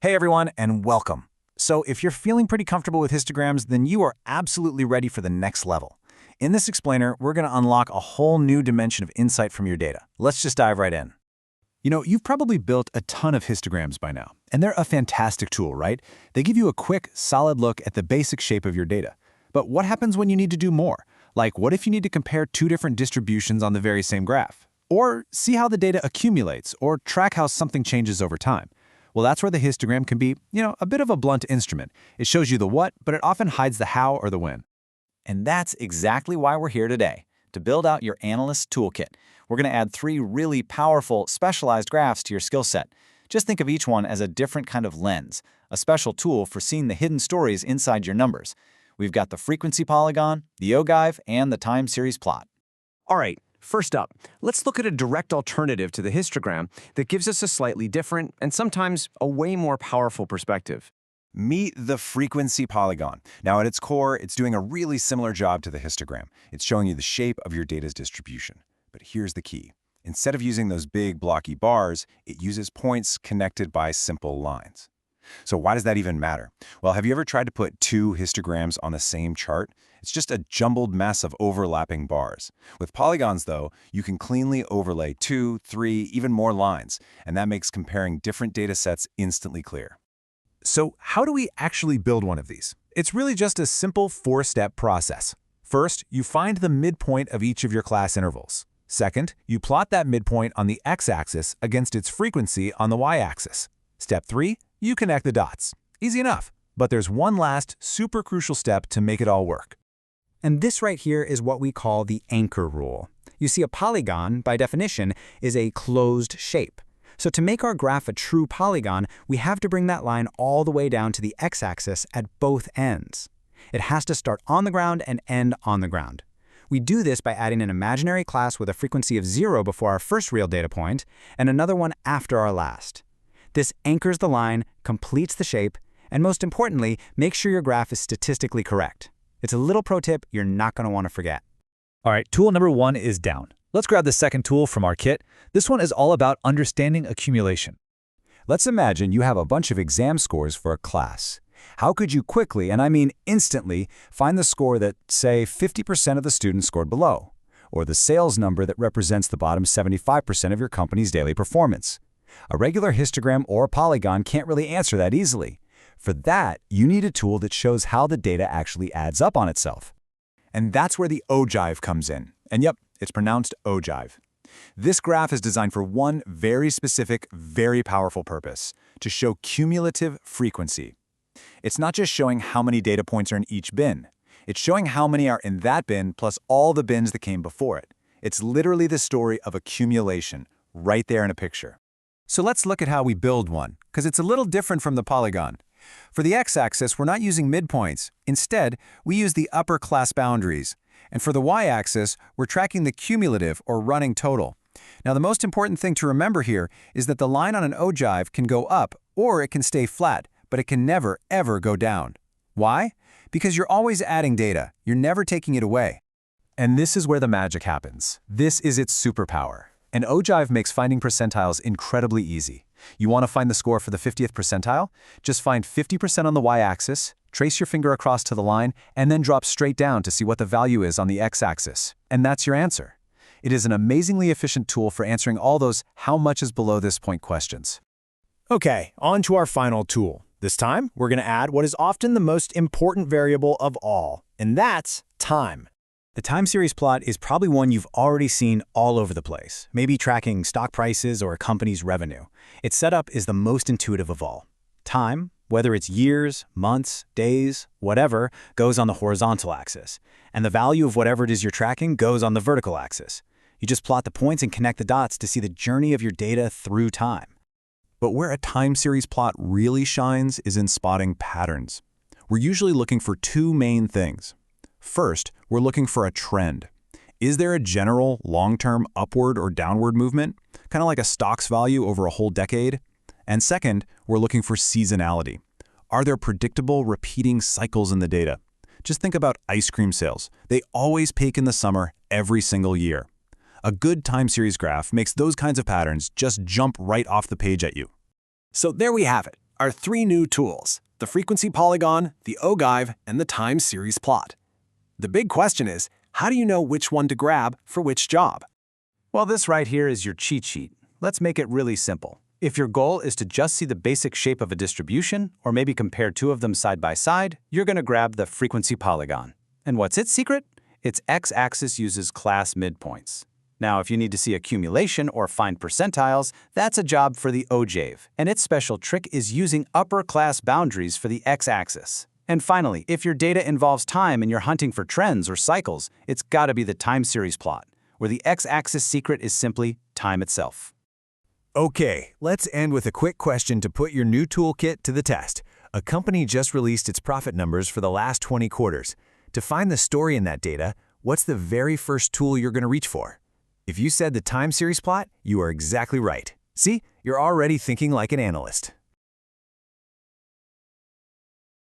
Hey everyone, and welcome. So if you're feeling pretty comfortable with histograms, then you are absolutely ready for the next level. In this explainer, we're going to unlock a whole new dimension of insight from your data. Let's just dive right in. You've probably built a ton of histograms by now, and they're a fantastic tool, right? They give you a quick, solid look at the basic shape of your data. But what happens when you need to do more? Like, what if you need to compare two different distributions on the very same graph? Or see how the data accumulates, or track how something changes over time? Well, that's where the histogram can be, a bit of a blunt instrument. It shows you the what, but it often hides the how or the when. And that's exactly why we're here today, to build out your analyst toolkit. We're going to add 3 really powerful, specialized graphs to your skill set. Just think of each one as a different kind of lens, a special tool for seeing the hidden stories inside your numbers. We've got the frequency polygon, the ogive, and the time series plot. All right, first up, let's look at a direct alternative to the histogram that gives us a slightly different and sometimes a way more powerful perspective. Meet the frequency polygon. Now, at its core, it's doing a really similar job to the histogram. It's showing you the shape of your data's distribution. But here's the key. Instead of using those big blocky bars, it uses points connected by simple lines. So why does that even matter? Well, have you ever tried to put 2 histograms on the same chart? It's just a jumbled mess of overlapping bars. With polygons, though, you can cleanly overlay 2, 3, even more lines, and that makes comparing different data sets instantly clear. So how do we actually build one of these? It's really just a simple 4-step process. First, you find the midpoint of each of your class intervals. Second, you plot that midpoint on the x-axis against its frequency on the y-axis. Step 3, you connect the dots. Easy enough. But there's one last, super crucial step to make it all work. And this right here is what we call the anchor rule. You see, a polygon, by definition, is a closed shape. So to make our graph a true polygon, we have to bring that line all the way down to the x-axis at both ends. It has to start on the ground and end on the ground. We do this by adding an imaginary class with a frequency of 0 before our first real data point, and another one after our last. This anchors the line, completes the shape, and most importantly, makes sure your graph is statistically correct. It's a little pro tip you're not going to want to forget. All right, tool number 1 is down. Let's grab the second tool from our kit. This one is all about understanding accumulation. Let's imagine you have a bunch of exam scores for a class. How could you quickly, and I mean instantly, find the score that, say, 50% of the students scored below, or the sales number that represents the bottom 75% of your company's daily performance? A regular histogram or polygon can't really answer that easily. For that, you need a tool that shows how the data actually adds up on itself. And that's where the ogive comes in. And yep, it's pronounced ogive. This graph is designed for one very specific, very powerful purpose: to show cumulative frequency. It's not just showing how many data points are in each bin. It's showing how many are in that bin plus all the bins that came before it. It's literally the story of accumulation, right there in a picture. So let's look at how we build one, because it's a little different from the polygon. For the x-axis, we're not using midpoints. Instead, we use the upper class boundaries. And for the y-axis, we're tracking the cumulative or running total. Now, the most important thing to remember here is that the line on an ogive can go up or it can stay flat, but it can never, ever go down. Why? Because you're always adding data. You're never taking it away. And this is where the magic happens. This is its superpower. An ogive makes finding percentiles incredibly easy. You want to find the score for the 50th percentile? Just find 50% on the y-axis, trace your finger across to the line, and then drop straight down to see what the value is on the x-axis. And that's your answer. It is an amazingly efficient tool for answering all those how much is below this point questions. Okay, on to our final tool. This time, we're going to add what is often the most important variable of all, and that's time. The time series plot is probably one you've already seen all over the place, maybe tracking stock prices or a company's revenue. Its setup is the most intuitive of all. Time, whether it's years, months, days, whatever, goes on the horizontal axis, and the value of whatever it is you're tracking goes on the vertical axis. You just plot the points and connect the dots to see the journey of your data through time. But where a time series plot really shines is in spotting patterns. We're usually looking for 2 main things. First, we're looking for a trend. Is there a general, long-term upward or downward movement, kind of like a stock's value over a whole decade? And second, we're looking for seasonality. Are there predictable, repeating cycles in the data? Just think about ice cream sales. They always peak in the summer every single year. A good time series graph makes those kinds of patterns just jump right off the page at you. So there we have it. are 3 new tools: the frequency polygon, the ogive, and the time series plot. The big question is, how do you know which one to grab for which job? Well, this right here is your cheat sheet. Let's make it really simple. If your goal is to just see the basic shape of a distribution, or maybe compare 2 of them side by side, you're going to grab the frequency polygon. And what's its secret? Its x-axis uses class midpoints. Now, if you need to see accumulation or find percentiles, that's a job for the ogive, and its special trick is using upper class boundaries for the x-axis. And finally, if your data involves time and you're hunting for trends or cycles, it's got to be the time series plot, where the x-axis secret is simply time itself. Okay, let's end with a quick question to put your new toolkit to the test. A company just released its profit numbers for the last 20 quarters. To find the story in that data, what's the very first tool you're going to reach for? If you said the time series plot, you are exactly right. See, you're already thinking like an analyst.